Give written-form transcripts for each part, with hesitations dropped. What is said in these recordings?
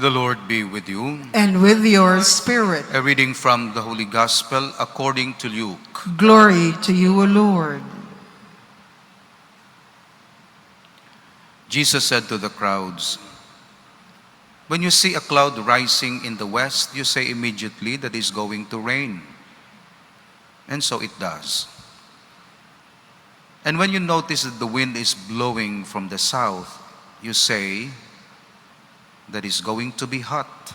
The Lord be with you. And with your spirit. A reading from the Holy Gospel according to Luke. Glory to you, O Lord. Jesus said to the crowds, "When you see a cloud rising in the west, you say immediately that it's going to rain. And so it does. And when you notice that the wind is blowing from the south, you say that it's going to be hot.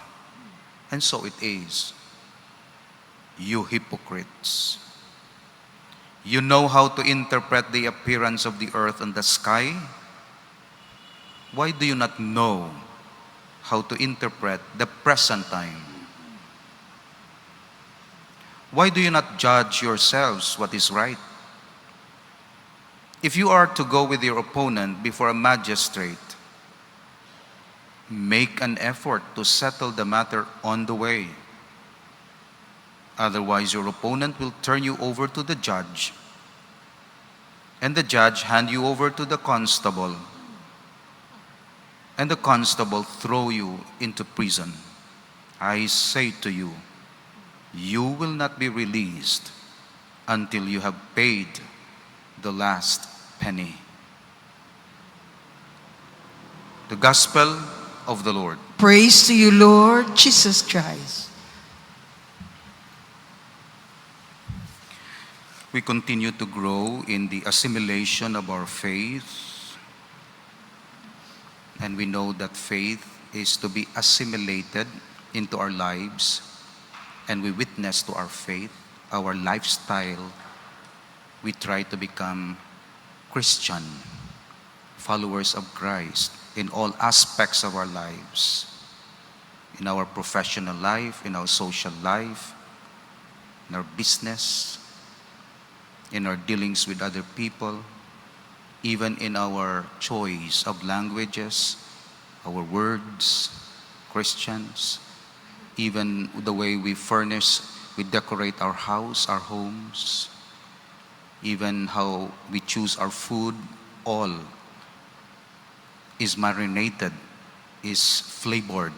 And so it is. You hypocrites. You know how to interpret the appearance of the earth and the sky. Why do you not know how to interpret the present time? Why do you not judge yourselves what is right? If you are to go with your opponent before a magistrate, make an effort to settle the matter on the way. Otherwise, your opponent will turn you over to the judge, and the judge hand you over to the constable, and the constable throw you into prison. I say to you, you will not be released until you have paid the last penny." The Gospel of the Lord. Praise to you, Lord Jesus Christ. We continue to grow in the assimilation of our faith, and we know that faith is to be assimilated into our lives, and we witness to our faith, our lifestyle. We try to become Christian, followers of Christ in all aspects of our lives, in our professional life, in our social life, in our business, in our dealings with other people, even in our choice of languages, our words, Christians, even the way we furnish, we decorate our house, our homes, even how we choose our food, all is marinated, is flavored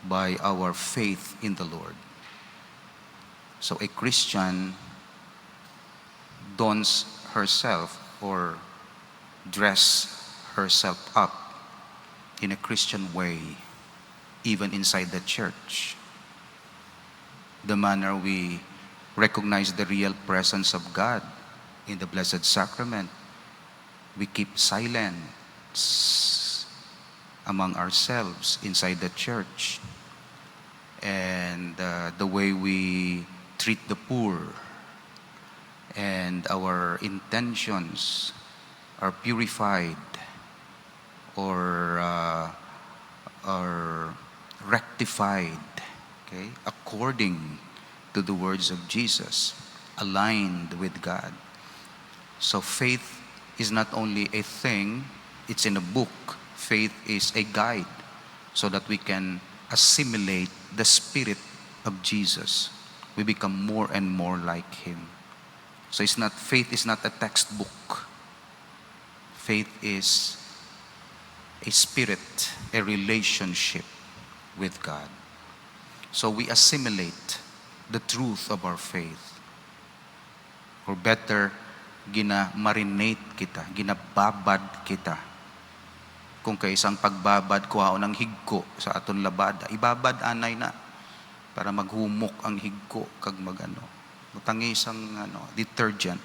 by our faith in the Lord. So a Christian dons herself or dress herself up in a Christian way, even inside the church. The manner we recognize the real presence of God in the Blessed Sacrament, we keep silence among ourselves inside the church, and the way we treat the poor, and our intentions are purified or are rectified, okay, according to the words of Jesus, aligned with God. So faith is not only a thing, it's in a book. Faith is a guide so that we can assimilate the Spirit of Jesus. We become more and more like Him. So faith is not a textbook. Faith is a spirit, a relationship with God. So we assimilate the truth of our faith. Or better, gina-marinate kita, ginababad kita. Kung kaisang pagbabad, kuhaon ng higko sa aton labada, ibabad anay na para maghumok ang higko kag magano. Mutangi isang detergent.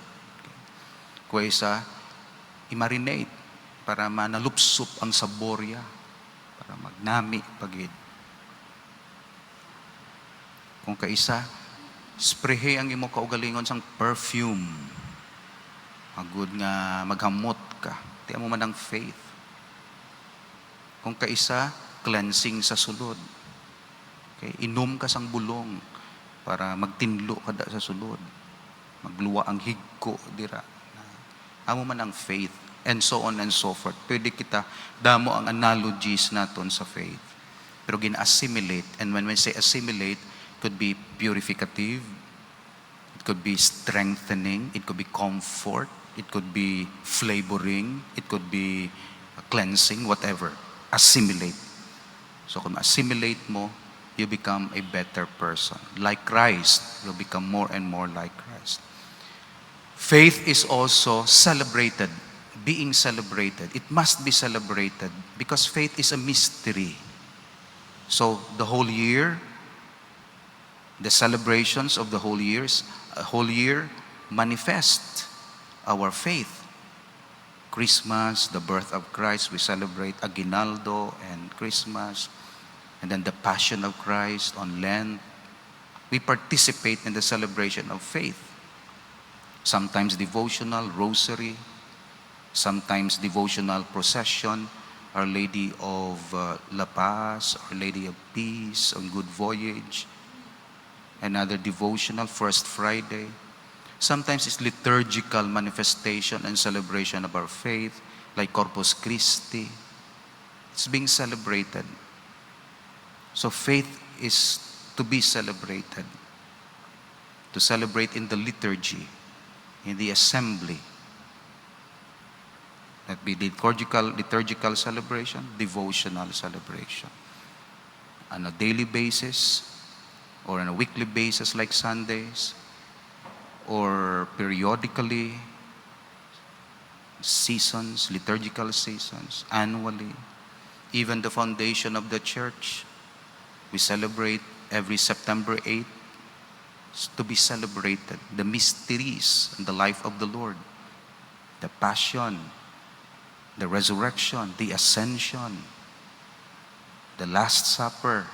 Kuha isa, i-marinate para manalupsop ang saborya, para magnami pagid. Kung kaisa, sprayhe ang imo kaugalingon sang perfume. Agud nga maghamot ka. Tiya mo man ang faith. Kung kaisa, cleansing sa sulod. Okay? Inom ka sang bulong para magtinlo kada sa sulod. Magluwa ang higko dira. Amo man ang faith, and so on and so forth. Pwede kita damo ang analogies naton sa faith. Pero gina-assimilate, and when we say assimilate, it could be purificative, it could be strengthening, it could be comfort, it could be flavoring, it could be cleansing, whatever. Assimilate. So kung assimilate mo, you become a better person. Like Christ, you'll become more and more like Christ. Faith is also celebrated, being celebrated. It must be celebrated because faith is a mystery. So the whole year, the celebrations of the whole year manifest our faith. Christmas, the birth of Christ, we celebrate Aguinaldo and Christmas. And then the Passion of Christ on Lent. We participate in the celebration of faith. Sometimes devotional, rosary. Sometimes devotional procession. Our Lady of La Paz, Our Lady of Peace on Good Voyage. Another devotional, First Friday. Sometimes it's liturgical manifestation and celebration of our faith, like Corpus Christi. It's being celebrated. So faith is to be celebrated. To celebrate in the liturgy, in the assembly. That be liturgical celebration, devotional celebration. On a daily basis, or on a weekly basis like Sundays, or periodically, seasons, liturgical seasons, annually. Even the foundation of the church, we celebrate every September 8th. It's to be celebrated. The mysteries in the life of the Lord. The Passion, the Resurrection, the Ascension, the Last Supper.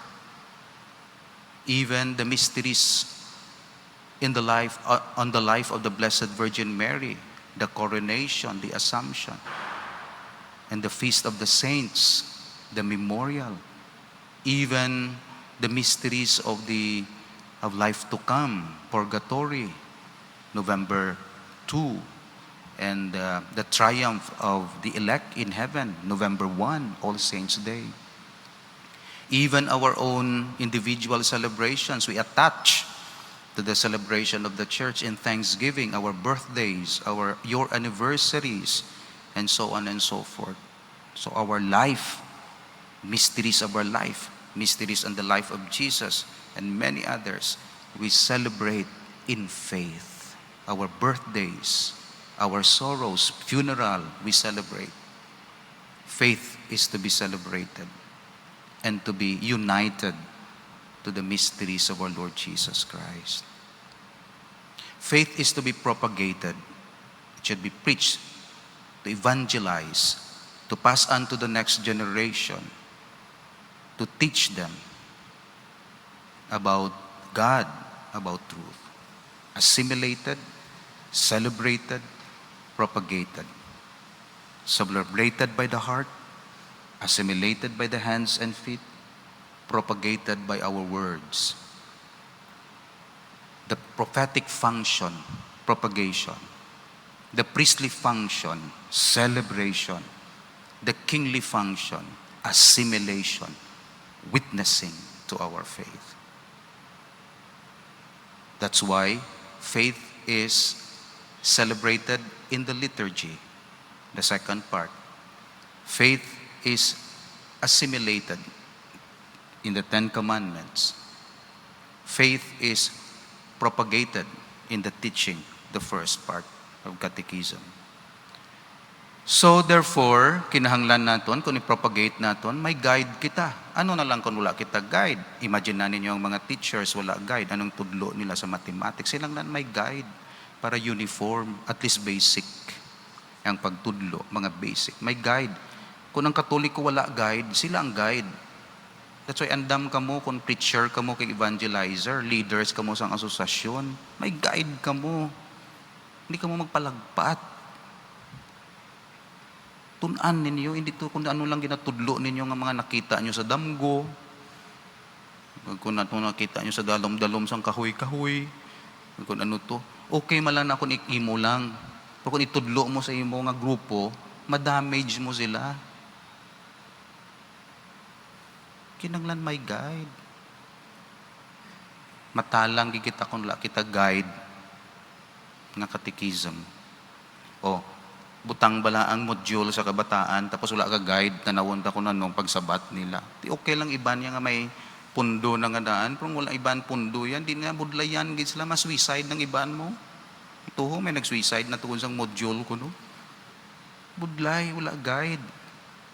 Even the mysteries on the life of the Blessed Virgin Mary, the coronation, the Assumption, and the Feast of the Saints, the memorial. Even the mysteries of life to come, purgatory, November 2, and the triumph of the elect in heaven, November 1, All Saints' Day. Even our own individual celebrations, we attach to the celebration of the church in thanksgiving, our birthdays, your anniversaries, and so on and so forth. So our life, mysteries of our life, mysteries on the life of Jesus, and many others, we celebrate in faith. Our birthdays, our sorrows, funeral, we celebrate. Faith is to be celebrated and to be united to the mysteries of our Lord Jesus Christ. Faith is to be propagated. It should be preached, to evangelize, to pass on to the next generation, to teach them about God, about truth. Assimilated, celebrated, propagated. Celebrated by the heart, assimilated by the hands and feet, propagated by our words. The prophetic function, propagation. The priestly function, celebration. The kingly function, assimilation, witnessing to our faith. That's why faith is celebrated in the liturgy. The second part. Faith is assimilated in the Ten Commandments. Faith is propagated in the teaching, the first part of Catechism. So therefore, kinahanglan naton kung i-propagate naton, may guide kita. Ano na lang kung wala kita guide? Imagine na ninyo ang mga teachers wala guide. Anong tudlo nila sa mathematics? Silang na may guide para uniform, at least basic. Ang pagtudlo, mga basic. May guide. Kung ang Katoliko wala guide, sila ang guide. That's why andam ka mo, kung preacher ka mo kay evangelizer, leaders ka mo sa asosasyon, may guide ka mo. Hindi ka mo magpalagpat. Tunan ninyo, hindi to kung ano lang ginatudlo ninyo ng mga nakita nyo sa damgo, kung ano nakita nyo sa dalom-dalom sang kahoy-kahoy, kung ano to. Okay malang na kung imo lang. Pero kung itudlo mo sa imo nga grupo, madamage mo sila. Kinanglan may guide. Matalang gigita kung la kita guide nga catechism. O, butang bala ang module sa kabataan, tapos wala ka guide, tanawon ta ko na nung pagsabat nila. Di okay lang iban niya nga may pundo na nga daan, pero wala iban pundo yan, di nga budlayan, gid sila, mas-suicide ng iban mo. Ito ho, may nag-suicide na tugon sang module ko, no? Budlay, wala guide.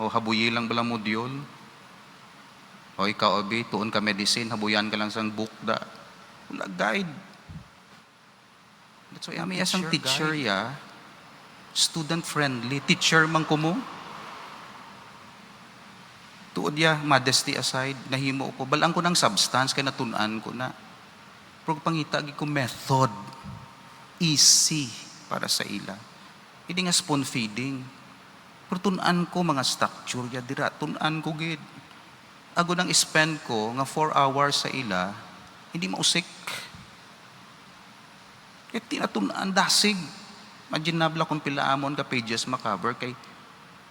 O habuyi lang bala module. O ikaw, Abi, tuon ka medicine, habuyan ka lang sang book da. Wala guide. That's why may asang teacher ya, student-friendly. Teacher man ko mo. Tuod ya, modesty aside, nahimo ko. Balang ko ng substance, kaya natunan ko na. Pero pangita, ko method. Easy para sa ila. Hindi nga spoon feeding. Pero tunan ko mga structure ya dira. Tunan ko gid. Ago nang spend ko nga 4 hours sa ila, hindi mausik. Kaya tinatunan, dasig. Imaginable kung pilaamon ka pages makaber kay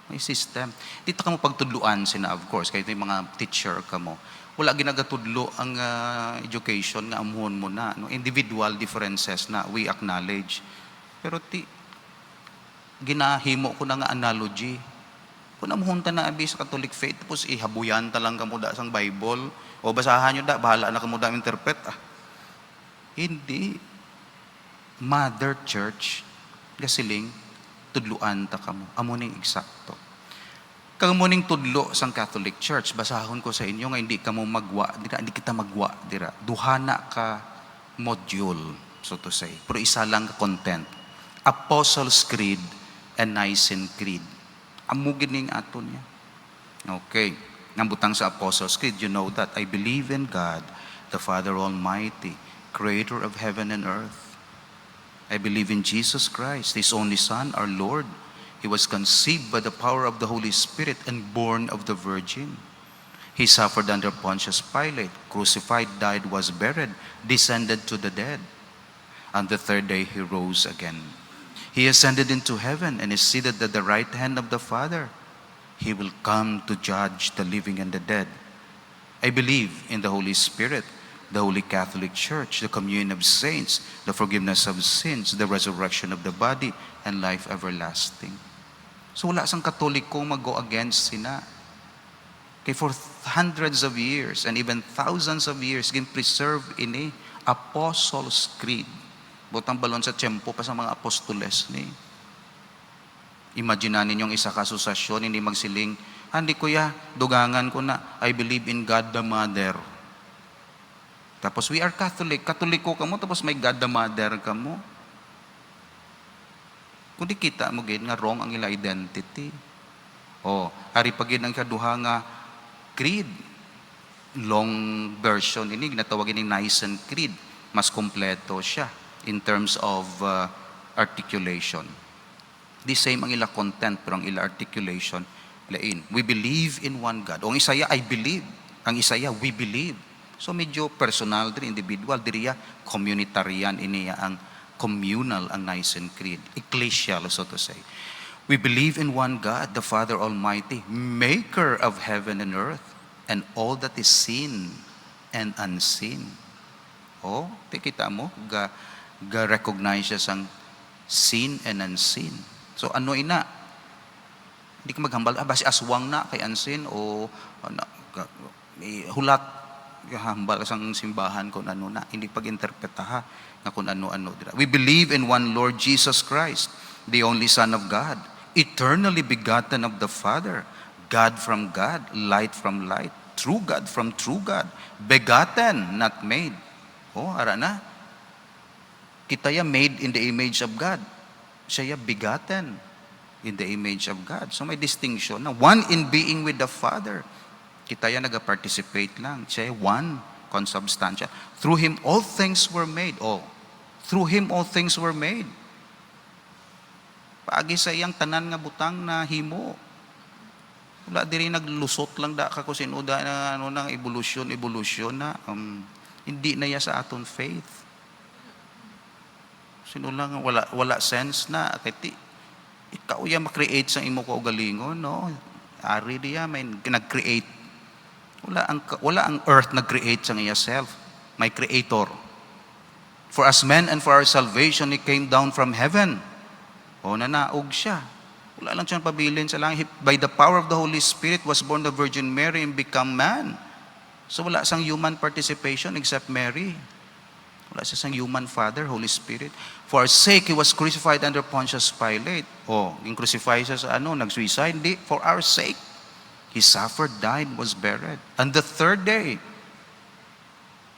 may system. Dito ka mo pagtudluan sina, of course, kaya yung mga teacher ka mo. Wala ginagatudlo ang education nga amuhon mo na. No? Individual differences na we acknowledge. Pero ginahimo ko na nga analogy. Kung amuhon ta na abi sa Catholic faith, tapos ihabuyan ta lang kamo da sang Bible, o basahan nyo da, bahala na kamo da interpret. Hindi. Mother Church, gasiling, tudluan ta kamo. Amuning eksakto. Kamuning tudlo sang Catholic Church, basahon ko sa inyo nga hindi kamo magwa, dira, hindi kita magwa, dira. Duhana ka module, so to say. Pero isa lang ka content. Apostles' Creed and Nicene Creed. Amugin ning aton niya. Okay. Nambutang sa Apostles' Creed, you know that I believe in God, the Father Almighty, Creator of heaven and earth. I believe in Jesus Christ, His only Son, our Lord. He was conceived by the power of the Holy Spirit and born of the Virgin. He suffered under Pontius Pilate, crucified, died, was buried, descended to the dead. On the third day, He rose again. He ascended into heaven and is seated at the right hand of the Father. He will come to judge the living and the dead. I believe in the Holy Spirit, the Holy Catholic Church, the communion of saints, the forgiveness of sins, the resurrection of the body, and life everlasting. So wala sang Katoliko mag-go against sina. Kaya for hundreds of years and even thousands of years, gin-preserve ini Apostles' Creed. Butang balon sa tiyempo pa sa mga apostoles ni. Imagine ninyong isa kasusasyon, hindi magsiling, hindi kuya, dugangan ko na, I believe in God the Mother. Tapos we are Catholic. Katoliko ka mo, tapos may God the Mother ka mo. Kung di kita mo gid nga wrong ang ila identity. O, hari pagin ang kaduha nga creed. Long version ini, ginatawagin ni Nicene Creed. Mas kompleto siya in terms of articulation. The same ang ila content, pero ang ila articulation, lain. We believe in one God. O ang Isaya, I believe. Ang Isaya, we believe. So medyo personal din, individual, diriya communitarian, iniya ang communal ang Nicene Creed. Ecclesial, so to say. We believe in one God, the Father Almighty, maker of heaven and earth, and all that is seen and unseen. Oh, kita mo, ga-recognize siya sang seen and unseen. So ano ina? Hindi ka maghambal, basi aswang na kay unseen o hulat hambal sang simbahan kung ano na, hindi pag-interpretaha na kung ano-ano. We believe in one Lord Jesus Christ, the only Son of God, eternally begotten of the Father, God from God, light from light, true God from true God, begotten, not made. Oh, ara na. Kita ya made in the image of God. Siya ya begotten in the image of God. So may distinction na one in being with the Father. Kita yan nag-participate lang. Siya one, consubstantial. Through Him, all things were made. Oh, through Him, all things were made. Paagi sa iyang tanan nga butang na himo. Wala diri naglusot lang da ka sinuda na ano nang evolution na hindi na ya sa aton faith. Sino lang wala sense na kay ikaw ya ma-create sa imo kaugalingon, no? Ari diya may nag-create. Wala ang earth nag-create sa iya self. May creator. For as men and for our salvation, He came down from heaven. O nanaog siya. Wala lang siyang pabilin sa langit. By the power of the Holy Spirit was born the Virgin Mary and become man. So wala siyang human participation except Mary. Wala siyang human Father, Holy Spirit. For our sake, He was crucified under Pontius Pilate. Yung crucify siya sa nag-suicide. Hindi, for our sake. He suffered, died, was buried. And the third day,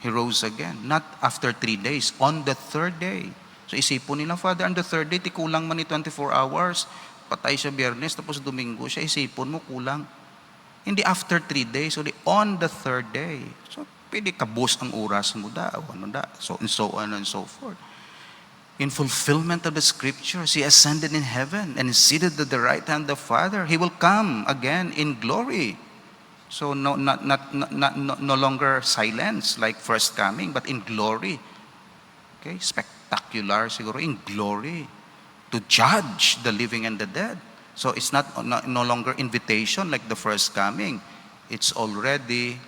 He rose again. Not after 3 days, on the third day. So isipon nila, Father, on the third day, kulang man ni 24 hours. Patay siya Biyernes, tapos Domingo siya. Isipon mo, kulang. Hindi after 3 days, only on the third day. So, pwede kabos ang oras mo so on and so forth. In fulfillment of the scriptures, He ascended in heaven and is seated at the right hand of the Father. He will come again in glory. So no longer silence like first coming, but in glory. Okay, spectacular siguro, in glory, to judge the living and the dead. So it's no longer invitation like the first coming. It's already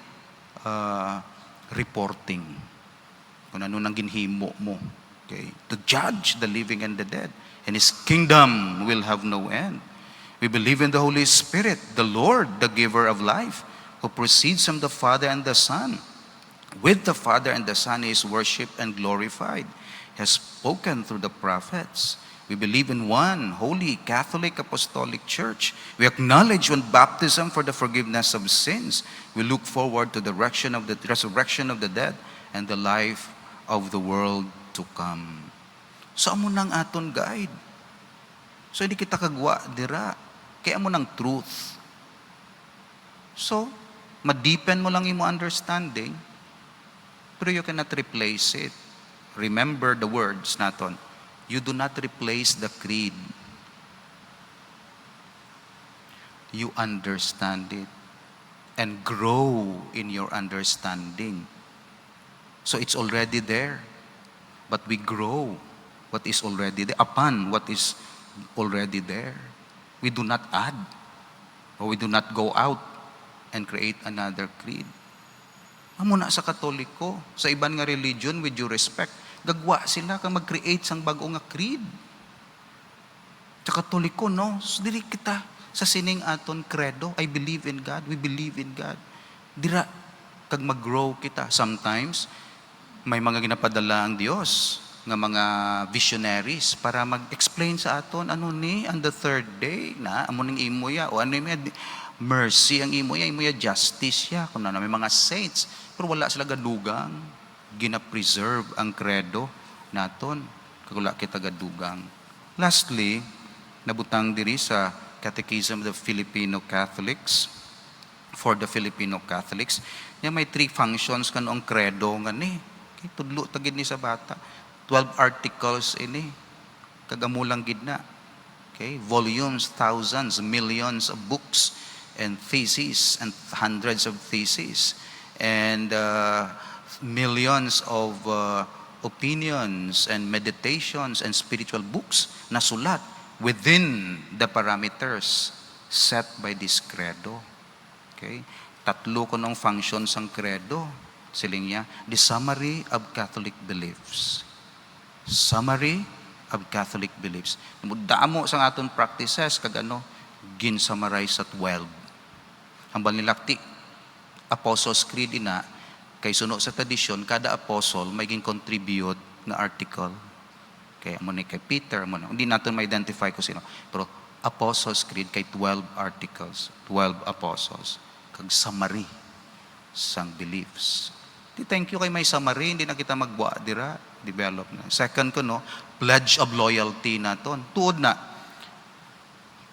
reporting kung ano nang ginhimo mo. Okay, to judge the living and the dead. And His kingdom will have no end. We believe in the Holy Spirit, the Lord, the giver of life, who proceeds from the Father and the Son. With the Father and the Son He is worshipped and glorified. He has spoken through the prophets. We believe in one holy Catholic Apostolic Church. We acknowledge one baptism for the forgiveness of sins. We look forward to the resurrection of the dead and the life of the world to come. So amo nang aton guide. So hindi kita kagwa dira. Kaya mo ng truth. So, ma-deepen mo lang yung understanding, pero you cannot replace it. Remember the words naton. You do not replace the creed. You understand it and grow in your understanding. So it's already there. But we grow what is already there, upon what is already there. We do not add, or we do not go out and create another creed. Amo na sa Katoliko, sa iban nga religion, with due respect, gagwa sila kang mag-create sang bago nga creed. Sa Katoliko, no? So, dili kita sa sining aton credo, I believe in God, we believe in God. Dira, kag mag-grow kita. Sometimes, may mga ginapadala ang Diyos nga mga visionaries para mag-explain sa aton ano ni on the third day na amo ning imoya o ano ni mercy ang imoya justice ya kuno na may mga saints pero wala sila gadugang gina-preserve ang credo naton kag wala kita gadugang. Lastly, nabutang diri sa Catechism of the Filipino Catholics for the Filipino Catholics nya may 3 functions kanong credo nga ni okay, tudlo tagid ni sa bata 12 articles ini kagamulang gid na. Okay, volumes, thousands, millions of books and theses and hundreds of theses and millions of opinions and meditations and spiritual books na sulat within the parameters set by this credo. Okay? 3 kunong functions ang credo. Siling niya, the summary of Catholic beliefs. Summary of Catholic beliefs. Damo sa aton practices kag gin-summarize sa 12. Ang banilakti Apostles' Creed ina kay suno sa tradisyon kada apostle may gin-contribute na article. Kay amo ni kay Peter amo hindi naton ma-identify ko sino. Pero Apostles' Creed kay 12 articles, 12 apostles kag summary sang beliefs. Thank you kay may summary, hindi na kita magbuwa dira, develop na. Second ko pledge of loyalty naton. Tuod na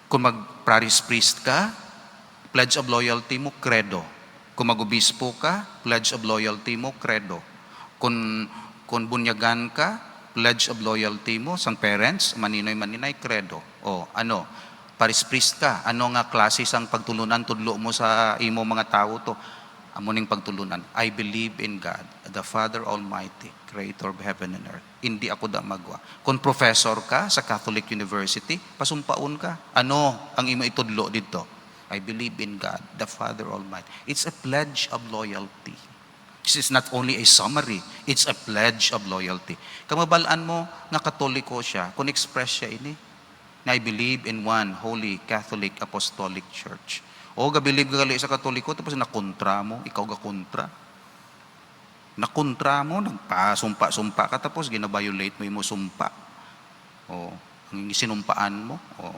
kung mag-parish priest ka, pledge of loyalty mo credo. Kung mag-obispo ka, pledge of loyalty mo credo. Kung bunyagan ka, pledge of loyalty mo sang parents, maninoy credo. Parish priest ka, ano nga klase sang pagtulunan tudlo mo sa imo mga tao to? Amuning pagtulunan, I believe in God, the Father Almighty, Creator of heaven and earth. Hindi ako da magwa. Kung professor ka sa Catholic University, pasumpaon ka. Ano ang imo itudlo dito? I believe in God, the Father Almighty. It's a pledge of loyalty. This is not only a summary, it's a pledge of loyalty. Kamabalaan mo nga Katoliko siya, kung express siya ini, na I believe in one holy Catholic Apostolic Church. O gabilib ka gali sa Katoliko, tapos nakontra mo, ikaw ga kontra. Nakontra mo, nagpasumpa-sumpa ka, tapos gina-violate mo yung sumpa. O, ang sinumpaan mo. O,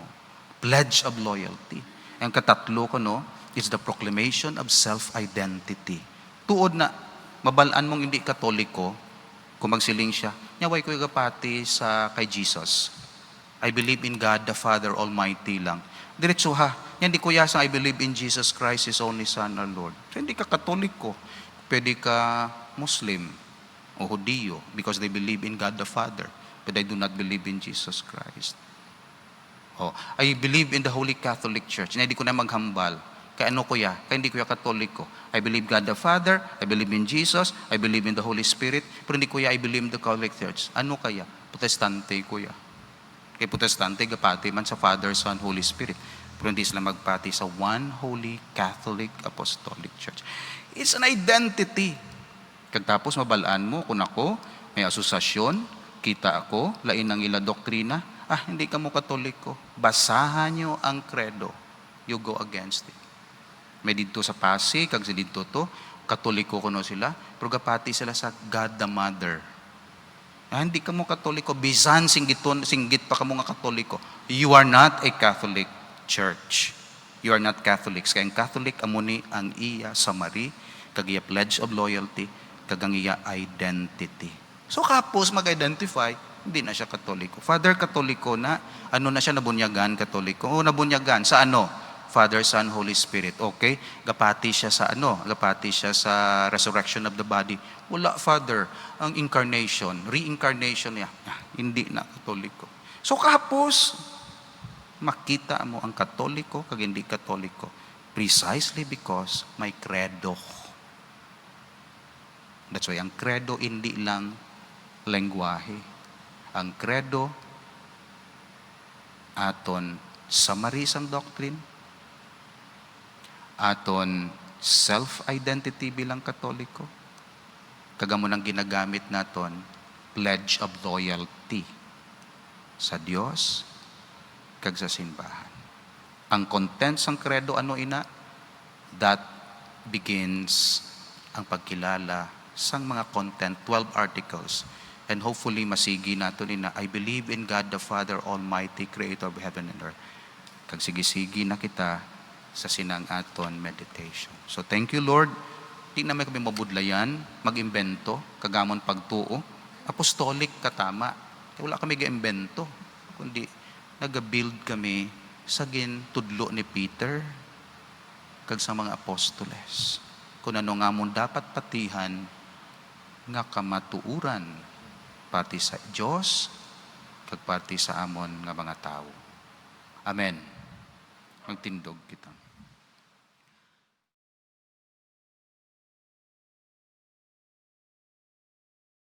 pledge of loyalty. Ang katatlo ko, no, is the proclamation of self-identity. Tuod na, mabalaan mong hindi Katoliko, kung magsiling siya, nyaway ko yung pati sa kay Jesus. I believe in God the Father Almighty lang. Diretso ha, yan di ko yasang I believe in Jesus Christ, His only Son, our Lord. So hindi ka Katoliko, pwede ka Muslim o Hudiyo because they believe in God the Father, but they do not believe in Jesus Christ. Oh, I believe in the Holy Catholic Church. Hindi ko na maghambal. Kaya ano ko ya? Kaya hindi ko ya Katoliko. I believe God the Father, I believe in Jesus, I believe in the Holy Spirit, pero hindi ko ya I believe in the Catholic Church. Ano kaya? Protestante ko ya. Kaya Protestante, gapati man sa Father, Son, Holy Spirit. Pero hindi sila magpati sa one Holy Catholic Apostolic Church. It's an identity. Kagtapos mabalaan mo, kung ako, may asosasyon, kita ako, lain ang ila doktrina, hindi ka mo Katoliko. Basahan nyo ang credo. You go against it. May dito sa Pasig, kag sa dito to, Katoliko kuno sila, pero gapati sila sa God the Mother. Hindi ka mo Katoliko, bisan singgit pa ka mo nga Katoliko. You are not a Catholic church. You are not Catholics. Kaya ang Catholic, amuni ang iya sa Mari, kag iya pledge of loyalty, kag ang iya identity. So kapos mag-identify, hindi na siya Katoliko. Father Katoliko na, ano na siya, nabunyagan Katoliko? O nabunyagan, sa ano? Father, Son, Holy Spirit. Okay? Gapati siya sa ano? Gapati siya sa resurrection of the body. Wala, Father. Ang incarnation, reincarnation niya. Hindi na Katoliko. So kapos, makita mo ang Katoliko kag hindi Katoliko. Precisely because may credo. That's why ang credo hindi lang lengguwahe. Ang credo aton samarisang doctrine, aton self-identity bilang Katoliko, kagamo nang ginagamit naton pledge of loyalty sa Dios kag sa simbahan. Ang contents ng credo ano ina? That begins ang pagkilala sang mga content, 12 articles. And hopefully masigi naton ina, I believe in God the Father Almighty, Creator of heaven and earth. Kag sige-sige na kita sa sinang aton meditation. So thank you Lord. Di na may kami mabudlayan, mag-imbento, kagamon pagtuo. Apostolic katama. Wala kami ga-imbento. Kundi nag-build kami sa tudlo ni Peter kag sa mga apostoles. Kung ano nga mong dapat patihan nga kamatuuran pati sa Diyos kag pati sa amon nga mga tao. Amen. Magtindog kita.